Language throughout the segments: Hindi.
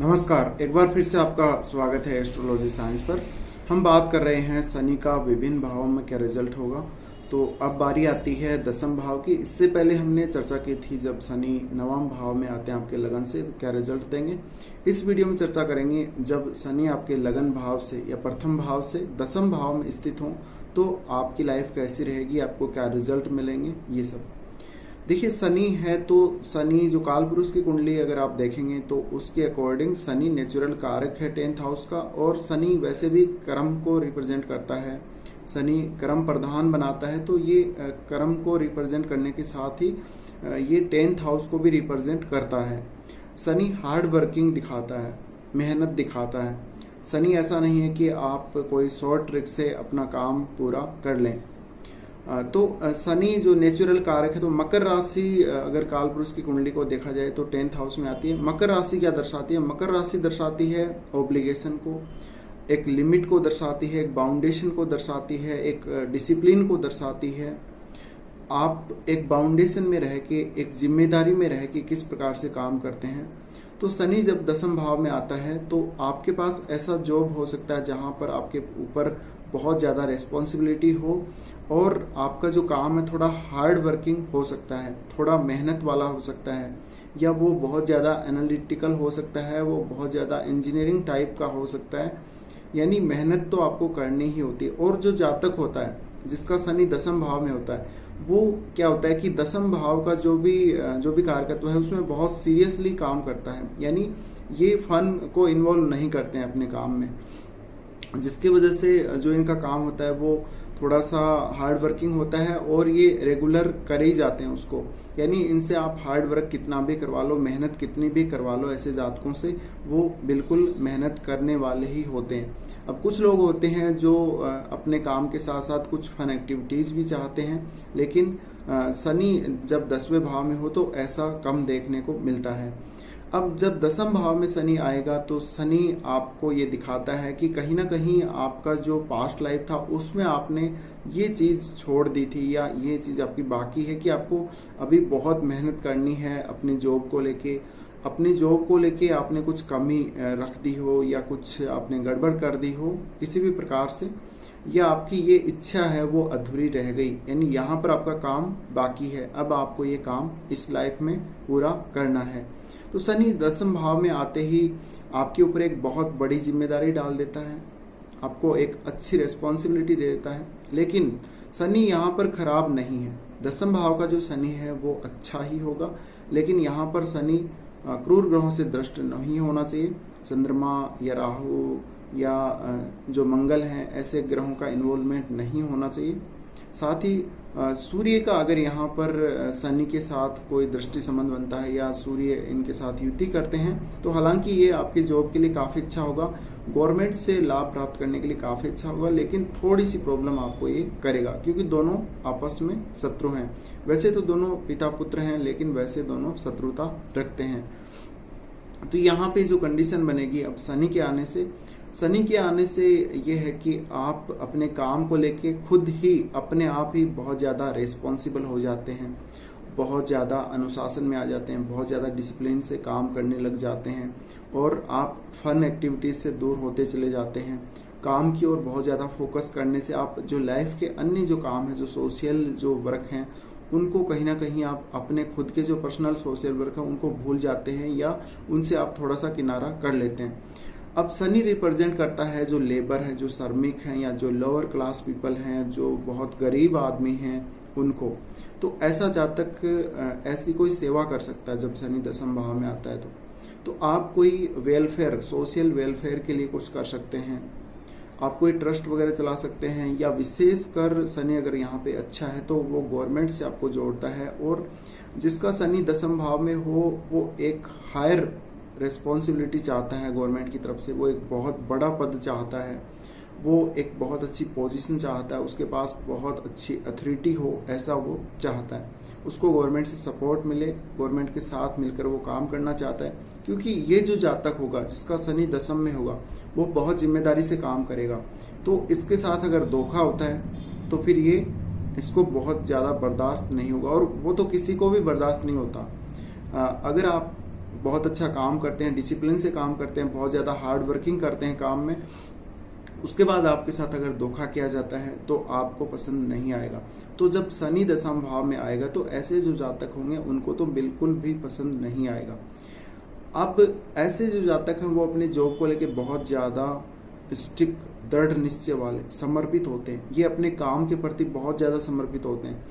नमस्कार, एक बार फिर से आपका स्वागत है एस्ट्रोलॉजी साइंस पर। हम बात कर रहे हैं शनि का विभिन्न भावों में क्या रिजल्ट होगा। तो अब बारी आती है दसम भाव की। इससे पहले हमने चर्चा की थी जब शनि नवम भाव में आते हैं आपके लगन से तो क्या रिजल्ट देंगे। इस वीडियो में चर्चा करेंगे जब शनि आपके लगन भाव से या प्रथम भाव से दसम भाव में स्थित हो तो आपकी लाइफ कैसी रहेगी, आपको क्या रिजल्ट मिलेंगे, ये सब। देखिए, शनि है तो शनि जो काल पुरुष की कुंडली अगर आप देखेंगे तो उसके अकॉर्डिंग शनि नेचुरल कारक है 10th हाउस का, और शनि वैसे भी कर्म को रिप्रेजेंट करता है। शनि कर्म प्रधान बनाता है, तो ये कर्म को रिप्रेजेंट करने के साथ ही ये 10th हाउस को भी रिप्रेजेंट करता है। शनि हार्ड वर्किंग दिखाता है, मेहनत दिखाता है। शनि ऐसा नहीं है कि आप कोई शॉर्ट ट्रिक से अपना काम पूरा कर लें। तो शनि जो नेचुरल कारक है, तो मकर राशि अगर काल पुरुष की कुंडली को देखा जाए तो 10th हाउस में आती है। मकर राशि क्या दर्शाती है? मकर राशि दर्शाती है ऑब्लिगेशन को, एक लिमिट को दर्शाती है, एक बाउंडेशन को दर्शाती है, एक डिसिप्लिन को दर्शाती है। आप एक बाउंडेशन में रह के, एक जिम्मेदारी में रह के किस प्रकार से काम करते हैं। तो शनि जब दसम भाव में आता है तो आपके पास ऐसा जॉब हो सकता है जहां पर आपके ऊपर बहुत ज्यादा रेस्पॉन्सिबिलिटी हो और आपका जो काम है थोड़ा हार्ड वर्किंग हो सकता है, थोड़ा मेहनत वाला हो सकता है, या वो बहुत ज्यादा एनालिटिकल हो सकता है, वो बहुत ज्यादा इंजीनियरिंग टाइप का हो सकता है। यानी मेहनत तो आपको करनी ही होती है। और जो जातक होता है जिसका शनि दसम भाव में होता है, वो क्या होता है कि दसम भाव का जो भी कारकत्व है उसमें बहुत सीरियसली काम करता है। यानी ये फन को इन्वॉल्व नहीं करते हैं अपने काम में, जिसकी वजह से जो इनका काम होता है वो थोड़ा सा हार्ड वर्किंग होता है और ये रेगुलर कर ही जाते हैं उसको। यानी इनसे आप हार्ड वर्क कितना भी करवा लो, मेहनत कितनी भी करवा लो, ऐसे जातकों से वो बिल्कुल मेहनत करने वाले ही होते हैं। अब कुछ लोग होते हैं जो अपने काम के साथ साथ कुछ फन एक्टिविटीज भी चाहते हैं, लेकिन शनि जब 10वें भाव में हो तो ऐसा कम देखने को मिलता है। अब जब दसम भाव में शनि आएगा तो शनि आपको ये दिखाता है कि कहीं ना कहीं आपका जो पास्ट लाइफ था उसमें आपने ये चीज छोड़ दी थी, या ये चीज आपकी बाकी है कि आपको अभी बहुत मेहनत करनी है अपनी जॉब को लेके। अपनी जॉब को लेके आपने कुछ कमी रख दी हो या कुछ आपने गड़बड़ कर दी हो किसी भी प्रकार से, या आपकी ये इच्छा है वो अधूरी रह गई। यानी यहाँ पर आपका काम बाकी है, अब आपको ये काम इस लाइफ में पूरा करना है। तो शनि दसम भाव में आते ही आपके ऊपर एक बहुत बड़ी जिम्मेदारी डाल देता है, आपको एक अच्छी रेस्पॉन्सिबिलिटी दे देता है। लेकिन शनि यहाँ पर खराब नहीं है। दसम भाव का जो शनि है वो अच्छा ही होगा, लेकिन यहाँ पर शनि क्रूर ग्रहों से दृष्ट नहीं होना चाहिए। चंद्रमा या राहु या जो मंगल हैं ऐसे ग्रहों का इन्वॉल्वमेंट नहीं होना चाहिए। साथ ही सूर्य का अगर यहाँ पर शनि के साथ कोई दृष्टि संबंध बनता है या सूर्य इनके साथ युति करते हैं तो हालांकि ये आपकी जॉब के लिए काफी अच्छा होगा, गवर्नमेंट से लाभ प्राप्त करने के लिए काफी अच्छा होगा, लेकिन थोड़ी सी प्रॉब्लम आपको ये करेगा क्योंकि दोनों आपस में शत्रु हैं। वैसे तो दोनों पिता पुत्र हैं, लेकिन वैसे दोनों शत्रुता रखते हैं। तो यहाँ पे जो कंडीशन बनेगी अब शनि के आने से ये है कि आप अपने काम को लेके खुद ही अपने आप ही बहुत ज़्यादा रेस्पॉन्सिबल हो जाते हैं, बहुत ज़्यादा अनुशासन में आ जाते हैं, बहुत ज़्यादा डिसिप्लिन से काम करने लग जाते हैं और आप फन एक्टिविटीज से दूर होते चले जाते हैं। काम की ओर बहुत ज़्यादा फोकस करने से आप जो लाइफ के अन्य जो काम है, जो सोशल जो वर्क हैं, उनको कहीं ना कहीं आप अपने खुद के जो पर्सनल सोशल वर्क है उनको भूल जाते हैं या उनसे आप थोड़ा सा किनारा कर लेते हैं। अब शनि रिप्रेजेंट करता है जो लेबर है, जो श्रमिक हैं या जो लोअर क्लास पीपल हैं, जो बहुत गरीब आदमी हैं उनको। तो ऐसा जातक ऐसी कोई सेवा कर सकता है जब शनि दसम भाव में आता है तो आप कोई वेलफेयर, सोशल वेलफेयर के लिए कुछ कर सकते हैं, आप कोई ट्रस्ट वगैरह चला सकते हैं, या विशेषकर शनि अगर यहाँ पे अच्छा है तो वो गवर्नमेंट से आपको जोड़ता है। और जिसका शनि दसम भाव में हो वो एक हायर रेस्पॉन्सिबिलिटी चाहता है गवर्नमेंट की तरफ से, वो एक बहुत बड़ा पद चाहता है, वो एक बहुत अच्छी पोजीशन चाहता है, उसके पास बहुत अच्छी अथॉरिटी हो, ऐसा वो चाहता है। उसको गवर्नमेंट से सपोर्ट मिले, गवर्नमेंट के साथ मिलकर वो काम करना चाहता है। क्योंकि ये जो जातक होगा जिसका शनि दसम में होगा वो बहुत जिम्मेदारी से काम करेगा, तो इसके साथ अगर धोखा होता है तो फिर ये इसको बहुत ज्यादा बर्दाश्त नहीं होगा, और वो तो किसी को भी बर्दाश्त नहीं होता। अगर आप बहुत अच्छा काम करते हैं, डिसिप्लिन से काम करते हैं, बहुत ज़्यादा हार्ड वर्किंग करते हैं काम में, उसके बाद आपके साथ अगर धोखा किया जाता है तो आपको पसंद नहीं आएगा। तो जब शनि दशम भाव में आएगा तो ऐसे जो जातक होंगे उनको तो बिल्कुल भी पसंद नहीं आएगा। अब ऐसे जो जातक हैं वो अपने जॉब को लेके बहुत ज़्यादा स्टिक, दृढ़ निश्चय वाले, समर्पित होते हैं। ये अपने काम के प्रति बहुत ज़्यादा समर्पित होते हैं।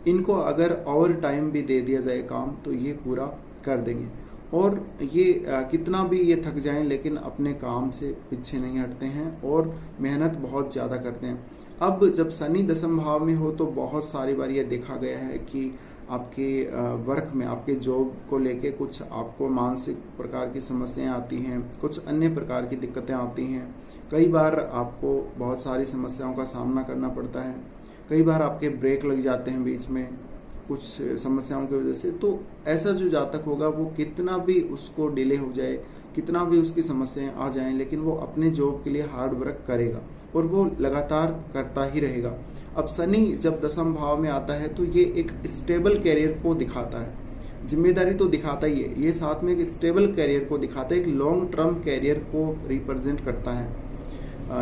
इनको अगर और टाइम भी दे दिया जाए काम तो ये पूरा कर देंगे, और ये कितना भी ये थक जाएं लेकिन अपने काम से पीछे नहीं हटते हैं और मेहनत बहुत ज़्यादा करते हैं। अब जब शनि दशम भाव में हो तो बहुत सारी बार ये देखा गया है कि आपके वर्क में, आपके जॉब को लेके कुछ आपको मानसिक प्रकार की समस्याएं आती हैं, कुछ अन्य प्रकार की दिक्कतें आती हैं। कई बार आपको बहुत सारी समस्याओं का सामना करना पड़ता है, कई बार आपके ब्रेक लग जाते हैं बीच में कुछ समस्याओं की वजह से। तो ऐसा जो जातक होगा वो कितना भी उसको डिले हो जाए, कितना भी उसकी समस्याएं आ जाएं, लेकिन वो अपने जॉब के लिए हार्ड वर्क करेगा और वो लगातार करता ही रहेगा। अब शनि जब दशम भाव में आता है तो ये एक स्टेबल कैरियर को दिखाता है, जिम्मेदारी तो दिखाता ही है, ये साथ में एक स्टेबल कैरियर को दिखाता है, एक लॉन्ग टर्म कैरियर को रिप्रेजेंट करता है।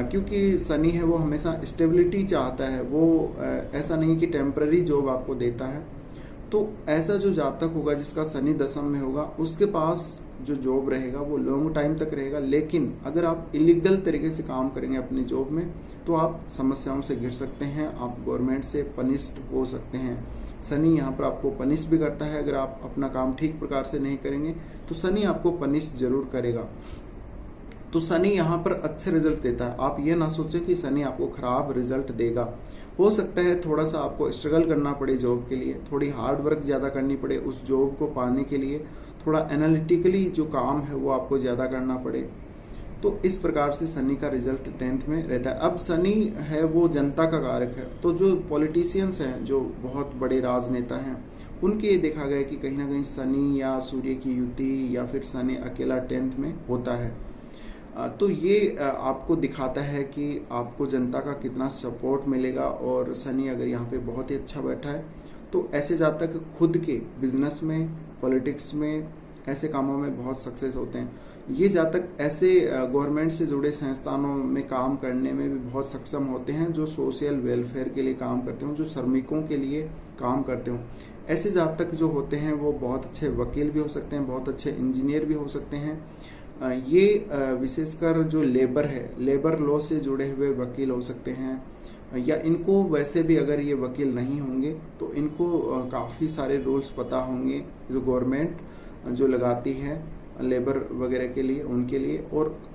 क्योंकि शनि है वो हमेशा स्टेबिलिटी चाहता है, वो ऐसा नहीं कि टेम्पररी जॉब आपको देता है। तो ऐसा जो जातक होगा जिसका शनि दशम में होगा उसके पास जो जॉब रहेगा वो लॉन्ग टाइम तक रहेगा, लेकिन अगर आप इलीगल तरीके से काम करेंगे अपनी जॉब में तो आप समस्याओं से घिर सकते हैं, आप गवर्नमेंट से पनिश्ड हो सकते हैं। शनि यहाँ पर आपको पनिश भी करता है, अगर आप अपना काम ठीक प्रकार से नहीं करेंगे तो शनि आपको पनिश जरूर करेगा। तो शनि यहाँ पर अच्छे रिजल्ट देता है। आप ये ना सोचें कि शनि आपको खराब रिजल्ट देगा। हो सकता है थोड़ा सा आपको स्ट्रगल करना पड़े जॉब के लिए, थोड़ी हार्ड वर्क ज्यादा करनी पड़े उस जॉब को पाने के लिए, थोड़ा एनालिटिकली जो काम है वो आपको ज्यादा करना पड़े। तो इस प्रकार से शनि का रिजल्ट 10th में रहता है। अब शनि है वो जनता का कारक है, तो जो पॉलिटिशियंस हैं, जो बहुत बड़े राजनेता हैं, उनके ये देखा गया कि कहीं ना कहीं शनि या सूर्य की युति या फिर शनि अकेला 10th में होता है। तो ये आपको दिखाता है कि आपको जनता का कितना सपोर्ट मिलेगा। और शनि अगर यहाँ पे बहुत ही अच्छा बैठा है तो ऐसे जातक खुद के बिजनेस में, पॉलिटिक्स में, ऐसे कामों में बहुत सक्सेस होते हैं। ये जातक ऐसे गवर्नमेंट से जुड़े संस्थानों में काम करने में भी बहुत सक्षम होते हैं जो सोशल वेलफेयर के लिए काम करते हो, जो श्रमिकों के लिए काम करते हो। ऐसे जातक जो होते हैं वो बहुत अच्छे वकील भी हो सकते हैं, बहुत अच्छे इंजीनियर भी हो सकते हैं। ये विशेषकर जो लेबर है, लेबर लॉ से जुड़े हुए वकील हो सकते हैं, या इनको वैसे भी अगर ये वकील नहीं होंगे तो इनको काफ़ी सारे रूल्स पता होंगे जो गवर्नमेंट जो लगाती है लेबर वगैरह के लिए, उनके लिए,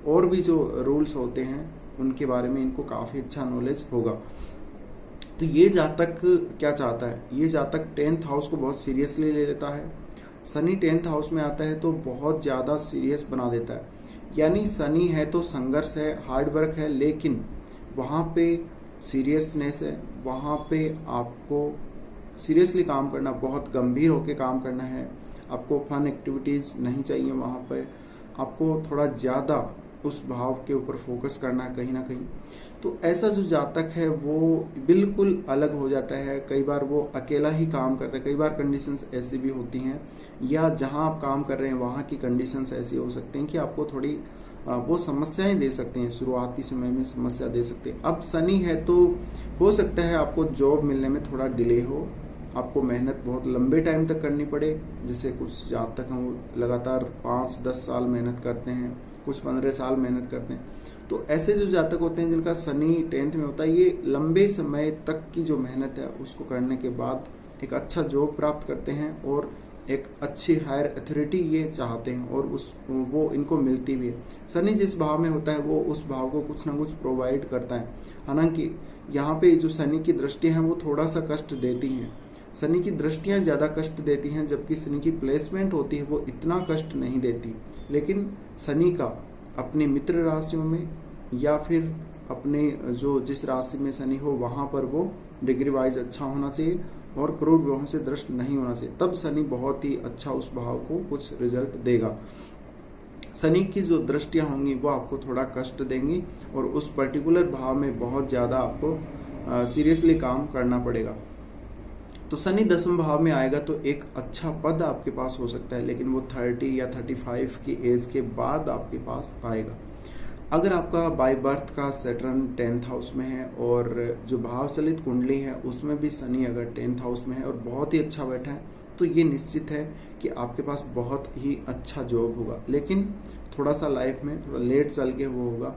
और भी जो रूल्स होते हैं उनके बारे में इनको काफ़ी अच्छा नॉलेज होगा। तो ये जातक क्या चाहता है, ये जातक 10th हाउस को बहुत सीरियसली ले लेता है। शनि 10th हाउस में आता है तो बहुत ज़्यादा सीरियस बना देता है। यानी शनि है तो संघर्ष है, हार्ड वर्क है, लेकिन वहाँ पे सीरियसनेस है, वहाँ पे आपको सीरियसली काम करना, बहुत गंभीर होकर काम करना है। आपको फन एक्टिविटीज़ नहीं चाहिए, वहाँ पे आपको थोड़ा ज़्यादा उस भाव के ऊपर फोकस करना है कहीं ना कहीं। तो ऐसा जो जातक है वो बिल्कुल अलग हो जाता है। कई बार वो अकेला ही काम करता है, कई बार कंडीशंस ऐसी भी होती हैं, या जहां आप काम कर रहे हैं वहां की कंडीशंस ऐसी हो सकती हैं कि आपको थोड़ी वो समस्याएं दे सकते हैं, शुरुआती समय में समस्या दे सकते हैं। अब शनि है तो हो सकता है आपको जॉब मिलने में थोड़ा डिले हो, आपको मेहनत बहुत लंबे टाइम तक करनी पड़े। जैसे कुछ जातक हैं वो लगातार 5-10 साल मेहनत करते हैं, कुछ 15 साल मेहनत करते हैं। तो ऐसे जो जातक होते हैं जिनका शनि 10th में होता है, ये लंबे समय तक की जो मेहनत है उसको करने के बाद एक अच्छा जॉब प्राप्त करते हैं और एक अच्छी हायर अथॉरिटी ये चाहते हैं, और वो इनको मिलती भी है। शनि जिस भाव में होता है वो उस भाव को कुछ ना कुछ प्रोवाइड करता है। हालांकि यहाँ पे जो शनि की दृष्टियां हैं वो थोड़ा सा कष्ट देती हैं, शनि की दृष्टियां ज्यादा कष्ट देती हैं, जबकि शनि की प्लेसमेंट होती है वो इतना कष्ट नहीं देती। लेकिन शनि का अपने मित्र राशियों में या फिर अपने जो जिस राशि में शनि हो वहां पर वो डिग्री वाइज अच्छा होना चाहिए और क्रूर ग्रहों से दृष्ट नहीं होना चाहिए, तब शनि बहुत ही अच्छा उस भाव को कुछ रिजल्ट देगा। शनि की जो दृष्टियां होंगी वो आपको थोड़ा कष्ट देंगी और उस पर्टिकुलर भाव में बहुत ज्यादा आपको सीरियसली काम करना पड़ेगा। तो शनि दसम भाव में आएगा तो एक अच्छा पद आपके पास हो सकता है, लेकिन वो 30 या 35 की एज के बाद आपके पास आएगा। अगर आपका बाय बर्थ का सैटर्न 10th हाउस में है और जो भाव चलित कुंडली है उसमें भी शनि अगर 10th हाउस में है और बहुत ही अच्छा बैठा है, तो ये निश्चित है कि आपके पास बहुत ही अच्छा जॉब होगा, लेकिन थोड़ा सा लाइफ में थोड़ा लेट चल के वो होगा।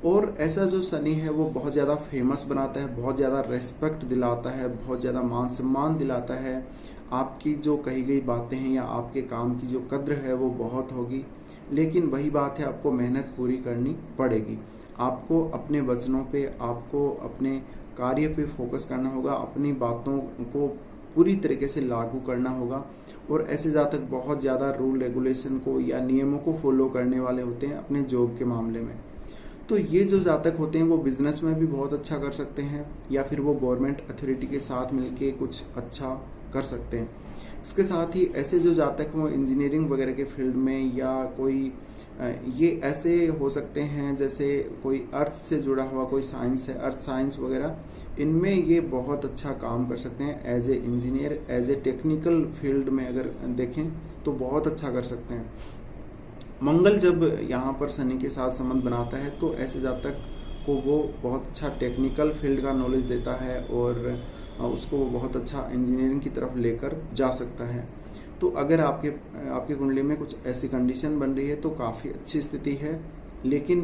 और ऐसा जो शनि है वो बहुत ज़्यादा फेमस बनाता है, बहुत ज़्यादा रेस्पेक्ट दिलाता है, बहुत ज़्यादा मान सम्मान दिलाता है। आपकी जो कही गई बातें हैं या आपके काम की जो कद्र है वो बहुत होगी, लेकिन वही बात है, आपको मेहनत पूरी करनी पड़ेगी। आपको अपने वचनों पे, आपको अपने कार्य पे फोकस करना होगा, अपनी बातों को पूरी तरीके से लागू करना होगा। और ऐसे जातक बहुत ज़्यादा रूल रेगुलेशन को या नियमों को फॉलो करने वाले होते हैं अपने जॉब के मामले में। तो ये जो जातक होते हैं वो बिजनेस में भी बहुत अच्छा कर सकते हैं, या फिर वो गवर्नमेंट अथॉरिटी के साथ मिलके कुछ अच्छा कर सकते हैं। इसके साथ ही ऐसे जो जातक वो इंजीनियरिंग वगैरह के फील्ड में या कोई ये ऐसे हो सकते हैं जैसे कोई अर्थ से जुड़ा हुआ कोई साइंस है, अर्थ साइंस वगैरह, इनमें ये बहुत अच्छा काम कर सकते हैं as a engineer, as a technical field में अगर देखें तो बहुत अच्छा कर सकते हैं। मंगल जब यहाँ पर शनि के साथ संबंध बनाता है तो ऐसे जातक को वो बहुत अच्छा टेक्निकल फील्ड का नॉलेज देता है और उसको वो बहुत अच्छा इंजीनियरिंग की तरफ लेकर जा सकता है। तो अगर आपकी कुंडली में कुछ ऐसी कंडीशन बन रही है तो काफ़ी अच्छी स्थिति है, लेकिन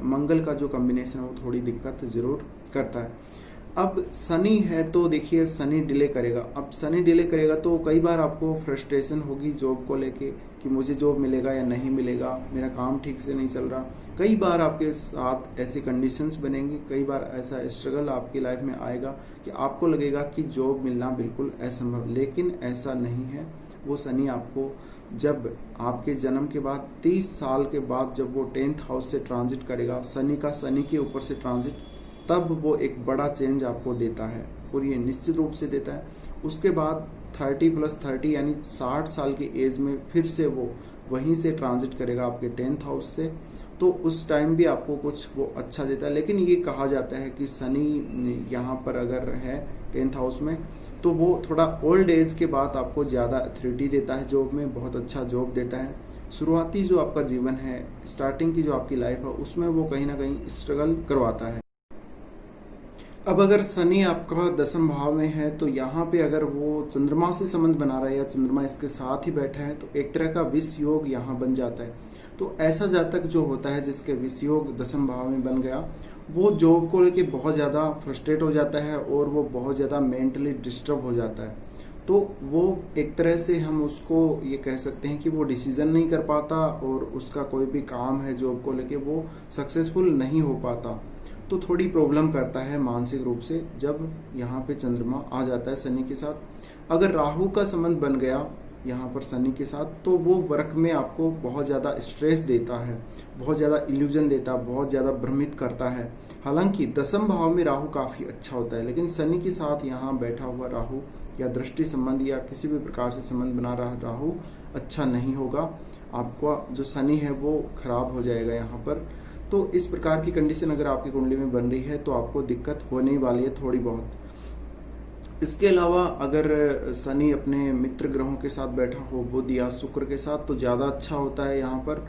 मंगल का जो कॉम्बिनेशन है वो थोड़ी दिक्कत जरूर करता है। अब शनि है तो देखिए शनि डिले करेगा। अब शनि डिले करेगा तो कई बार आपको फ्रस्ट्रेशन होगी जॉब को लेके कि मुझे जॉब मिलेगा या नहीं मिलेगा, मेरा काम ठीक से नहीं चल रहा। कई बार आपके साथ ऐसी कंडीशंस बनेंगी, कई बार ऐसा स्ट्रगल आपकी लाइफ में आएगा कि आपको लगेगा कि जॉब मिलना बिल्कुल असंभव, लेकिन ऐसा नहीं है। वो शनि आपको जब आपके जन्म के बाद 30 साल के बाद जब वो 10th हाउस से ट्रांजिट करेगा, शनि के ऊपर से ट्रांजिट, तब वो एक बड़ा चेंज आपको देता है और ये निश्चित रूप से देता है। उसके बाद 30+30 यानी 60 साल की एज में फिर से वो वहीं से ट्रांजिट करेगा आपके 10th हाउस से, तो उस टाइम भी आपको कुछ वो अच्छा देता है। लेकिन ये कहा जाता है कि शनि यहाँ पर अगर है 10th हाउस में तो वो थोड़ा ओल्ड एज के बाद आपको ज़्यादा अथॉरिटी देता है जॉब में, बहुत अच्छा जॉब देता है। शुरुआती जो आपका जीवन है, स्टार्टिंग की जो आपकी लाइफ है, उसमें वो कहीं ना कहीं स्ट्रगल करवाता है। अब अगर शनि आपका दसम भाव में है तो यहाँ पे अगर वो चंद्रमा से संबंध बना रहा है या चंद्रमा इसके साथ ही बैठा है तो एक तरह का विष योग यहाँ बन जाता है। तो ऐसा जातक जो होता है जिसके विष योग दसम भाव में बन गया, वो जॉब को लेके बहुत ज़्यादा फ्रस्ट्रेट हो जाता है और वो बहुत ज़्यादा मेंटली डिस्टर्ब हो जाता है। तो वो एक तरह से हम उसको ये कह सकते हैं कि वो डिसीजन नहीं कर पाता और उसका कोई भी काम है जॉब को लेके वो सक्सेसफुल नहीं हो पाता। तो थोड़ी प्रॉब्लम करता है मानसिक रूप से जब यहाँ पे चंद्रमा आ जाता है शनि के साथ। अगर राहु का संबंध बन गया यहाँ पर शनि के साथ तो वो वर्क में आपको बहुत ज़्यादा स्ट्रेस देता है, बहुत ज़्यादा इल्यूजन देता है, बहुत ज़्यादा भ्रमित करता है। हालांकि दसम भाव में राहु काफ़ी अच्छा होता है, लेकिन शनि के साथ यहाँ बैठा हुआ राहु या दृष्टि संबंध या किसी भी प्रकार से संबंध बना रहा राहु अच्छा नहीं होगा। आपका जो शनि है वो खराब हो जाएगा यहाँ पर। तो इस प्रकार की कंडीशन अगर आपकी कुंडली में बन रही है तो आपको दिक्कत होने वाली है थोड़ी बहुत। इसके अलावा अगर शनि अपने मित्र ग्रहों के साथ बैठा हो, बुध या शुक्र के साथ, तो ज़्यादा अच्छा होता है यहाँ पर।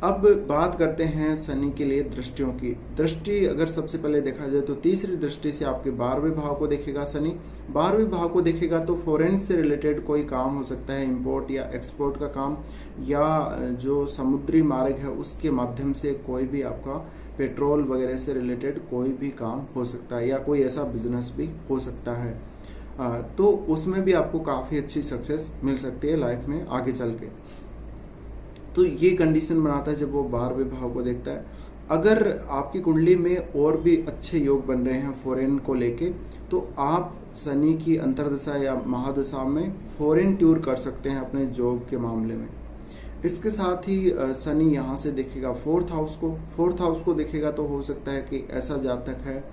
अब बात करते हैं शनि के लिए दृष्टियों की। दृष्टि अगर सबसे पहले देखा जाए तो तीसरी दृष्टि से आपके 12वें भाव को देखेगा शनि। 12वें भाव को देखेगा तो फॉरेन से रिलेटेड कोई काम हो सकता है, इंपोर्ट या एक्सपोर्ट का काम, या जो समुद्री मार्ग है उसके माध्यम से कोई भी आपका पेट्रोल वगैरह से रिलेटेड कोई भी काम हो सकता है, या कोई ऐसा बिजनेस भी हो सकता है। तो उसमें भी आपको काफ़ी अच्छी सक्सेस मिल सकती है लाइफ में आगे चल के। तो ये कंडीशन बनाता है जब वो 12वें भाव को देखता है। अगर आपकी कुंडली में और भी अच्छे योग बन रहे हैं फॉरेन को लेके, तो आप शनि की अंतर्दशा या महादशा में फॉरेन टूर कर सकते हैं अपने जॉब के मामले में। इसके साथ ही शनि यहाँ से देखेगा 4th हाउस को। 4th हाउस को देखेगा तो हो सकता है कि ऐसा जातक है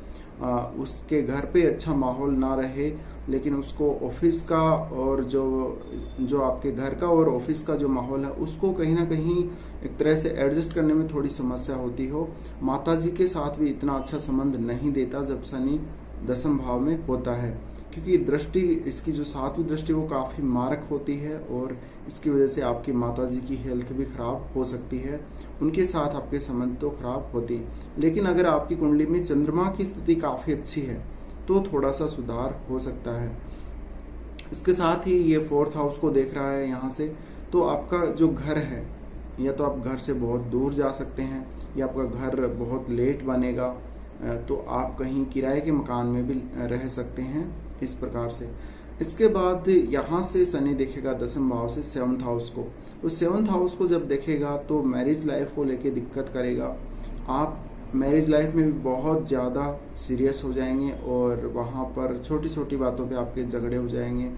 उसके घर पे अच्छा माहौल ना रहे, लेकिन उसको ऑफिस का और जो आपके घर का और ऑफिस का जो माहौल है उसको कहीं ना कहीं एक तरह से एडजस्ट करने में थोड़ी समस्या होती हो। माताजी के साथ भी इतना अच्छा संबंध नहीं देता जब शनि दसम भाव में होता है, क्योंकि दृष्टि, इसकी जो 7वीं दृष्टि वो काफ़ी मारक होती है और इसकी वजह से आपकी माताजी की हेल्थ भी खराब हो सकती है, उनके साथ आपके संबंध तो खराब होती है। लेकिन अगर आपकी कुंडली में चंद्रमा की स्थिति काफ़ी अच्छी है तो थोड़ा सा सुधार हो सकता है। इसके साथ ही ये 4th हाउस को देख रहा है यहाँ से, तो आपका जो घर है, या तो आप घर से बहुत दूर जा सकते हैं या आपका घर बहुत लेट बनेगा, तो आप कहीं किराए के मकान में भी रह सकते हैं, इस प्रकार से। इसके बाद यहाँ से शनि देखेगा 10वें भाव से 7th हाउस को, तो 7th हाउस को जब देखेगा तो मैरिज लाइफ को लेके दिक्कत करेगा। आप मैरिज लाइफ में भी बहुत ज़्यादा सीरियस हो जाएंगे और वहाँ पर छोटी छोटी बातों पे आपके झगड़े हो जाएंगे,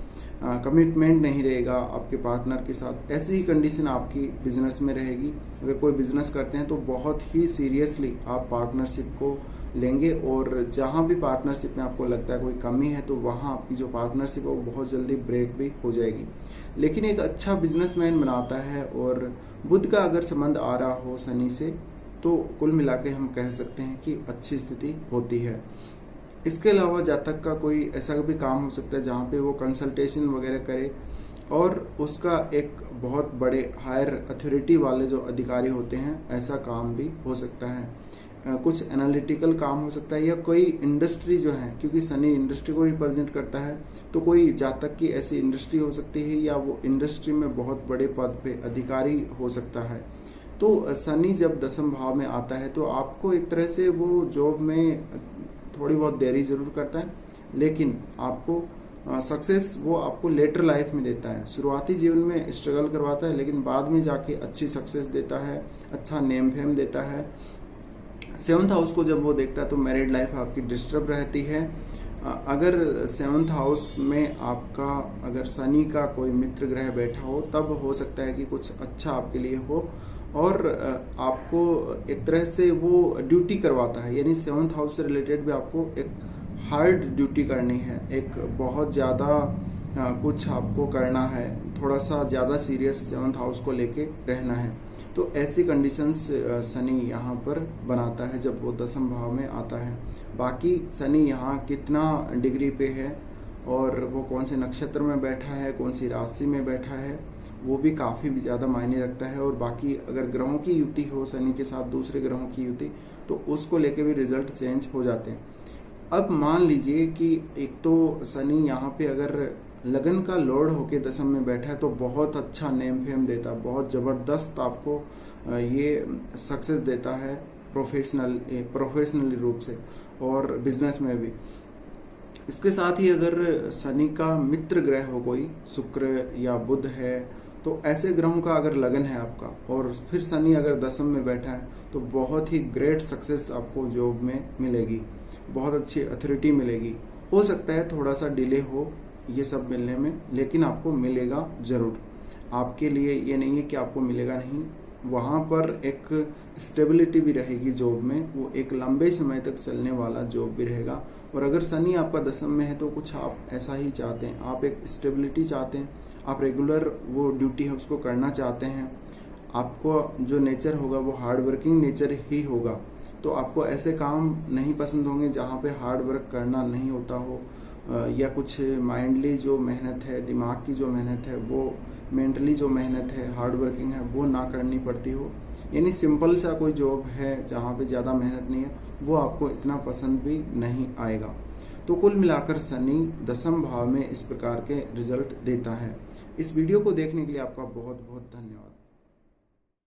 कमिटमेंट नहीं रहेगा आपके पार्टनर के साथ। ऐसी ही कंडीशन आपकी बिजनेस में रहेगी। अगर कोई बिजनेस करते हैं तो बहुत ही सीरियसली आप पार्टनरशिप को लेंगे, और जहाँ भी पार्टनरशिप में आपको लगता है कोई कमी है तो वहाँ आपकी जो पार्टनरशिप है वो बहुत जल्दी ब्रेक भी हो जाएगी। लेकिन एक अच्छा बिजनेसमैन बनाता है, और बुध का अगर संबंध आ रहा हो शनि से तो कुल मिला के हम कह सकते हैं कि अच्छी स्थिति होती है। इसके अलावा जातक का कोई ऐसा भी काम हो सकता है जहाँ पे वो कंसल्टेशन वगैरह करे, और उसका एक बहुत बड़े हायर अथॉरिटी वाले जो अधिकारी होते हैं, ऐसा काम भी हो सकता है। कुछ एनालिटिकल काम हो सकता है, या कोई इंडस्ट्री जो है, क्योंकि शनि इंडस्ट्री को रिप्रेजेंट करता है, तो कोई जातक की ऐसी इंडस्ट्री हो सकती है, या वो इंडस्ट्री में बहुत बड़े पद पे अधिकारी हो सकता है। तो शनि जब 10वें भाव में आता है तो आपको एक तरह से वो जॉब में थोड़ी बहुत देरी जरूर करता है, लेकिन आपको सक्सेस वो आपको लेटर लाइफ में देता है। शुरुआती जीवन में स्ट्रगल करवाता है, लेकिन बाद में जाके अच्छी सक्सेस देता है, अच्छा नेम फेम देता है। 7th हाउस को जब वो देखता है तो मैरिड लाइफ आपकी डिस्टर्ब रहती है। अगर 7th हाउस में आपका अगर शनि का कोई मित्र ग्रह बैठा हो, तब हो सकता है कि कुछ अच्छा आपके लिए हो, और आपको एक तरह से वो ड्यूटी करवाता है। यानी 7th हाउस से रिलेटेड भी आपको एक हार्ड ड्यूटी करनी है, एक बहुत ज़्यादा कुछ आपको करना है, थोड़ा सा ज़्यादा सीरियस 7th हाउस को लेके रहना है। तो ऐसी कंडीशंस शनि यहाँ पर बनाता है जब वो 10वें भाव में आता है। बाकी शनि यहाँ कितना डिग्री पे है, और वो कौन से नक्षत्र में बैठा है, कौन सी राशि में बैठा है, वो भी काफ़ी ज़्यादा मायने रखता है। और बाकी अगर ग्रहों की युति हो शनि के साथ दूसरे ग्रहों की युति, तो उसको लेके भी रिजल्ट चेंज हो जाते हैं। अब मान लीजिए कि एक तो शनि यहाँ पे अगर लगन का लॉर्ड होके 10वें में बैठा है तो बहुत अच्छा नेम फेम देता है, बहुत ज़बरदस्त आपको ये सक्सेस देता है प्रोफेशनली रूप से, और बिजनेस में भी। इसके साथ ही अगर शनि का मित्र ग्रह हो कोई, शुक्र या बुध है, तो ऐसे ग्रहों का अगर लगन है आपका, और फिर शनि अगर 10वें में बैठा है, तो बहुत ही ग्रेट सक्सेस आपको जॉब में मिलेगी, बहुत अच्छी अथॉरिटी मिलेगी। हो सकता है थोड़ा सा डिले हो ये सब मिलने में, लेकिन आपको मिलेगा जरूर। आपके लिए ये नहीं है कि आपको मिलेगा नहीं, वहाँ पर एक स्टेबिलिटी भी रहेगी जॉब में, वो एक लंबे समय तक चलने वाला जॉब भी रहेगा। और अगर शनि आपका 10वें में है तो कुछ आप ऐसा ही चाहते हैं, आप एक स्टेबिलिटी चाहते हैं, आप रेगुलर वो ड्यूटी है उसको करना चाहते हैं, आपको जो नेचर होगा वो हार्ड वर्किंग नेचर ही होगा। तो आपको ऐसे काम नहीं पसंद होंगे जहाँ पे हार्ड वर्क करना नहीं होता हो, या कुछ माइंडली जो मेहनत है, दिमाग की जो मेहनत है, वो मेंटली जो मेहनत है, हार्ड वर्किंग है, वो ना करनी पड़ती हो। यानी सिंपल सा कोई जॉब है जहाँ पे ज़्यादा मेहनत नहीं है, वो आपको इतना पसंद भी नहीं आएगा। तो कुल मिलाकर शनि 10वें भाव में इस प्रकार के रिजल्ट देता है। इस वीडियो को देखने के लिए आपका बहुत बहुत धन्यवाद।